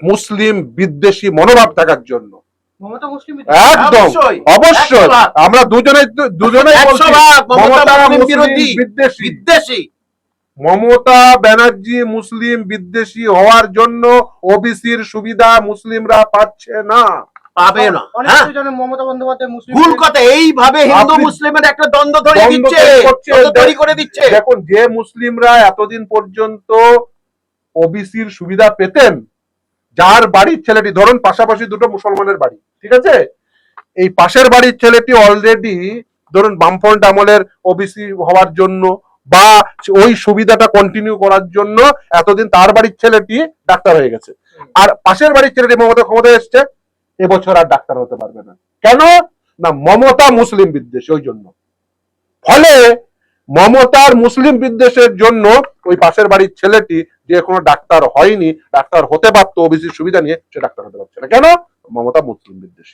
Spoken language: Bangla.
মুসলিম বিদ্বেষী মনোভাব থাকার জন্য। মমতা মুসলিম একদম অবশ্যই আমরা দুজনেই বলছি মমতা মুসলিম বিদ্বেষী। মমতা ব্যানার্জি মুসলিম বিদ্বেষী হওয়ার জন্য ওবিসির সুবিধা মুসলিমরা পাচ্ছে না, পাবে না। মমতা বন্দ্যোপাধ্যায় মুসলিম ভুল কথা, এইভাবে হিন্দু মুসলিমের একটা দ্বন্দ্ব তৈরি করে দিচ্ছে। দেখুন, যে মুসলিমরা এতদিন পর্যন্ত ওবিসির সুবিধা পেতেন, যার বাড়ির ছেলেটি, ধরুন পাশাপাশি দুটো মুসলমানের বাড়ি, ঠিক আছে, এই পাশের বাড়ির ছেলেটি অলরেডি ধরুন বামফ্রন্ট আমলের ওবিসি হওয়ার জন্য বা ওই সুবিধাটা কন্টিনিউ করার জন্য এতদিন তার বাড়ির ছেলেটি ডাক্তার হয়ে গেছে, আর পাশের বাড়ির ছেলেটি মমতা ক্ষমতায় এসছে, এবছর আর ডাক্তার হতে পারবে না। কেন না? মমতা মুসলিম বিদ্বেষী। ওই জন্য ফলে মমতার মুসলিম বিদ্বেষের জন্য ওই পাশের বাড়ির ছেলেটি যে কোনো ডাক্তার হয়নি, ডাক্তার হতে পারতো ওবিসির সুবিধা নিয়ে, সে ডাক্তার হতে পারছে না। কেন? মমতা মুসলিম বিদ্বেষী।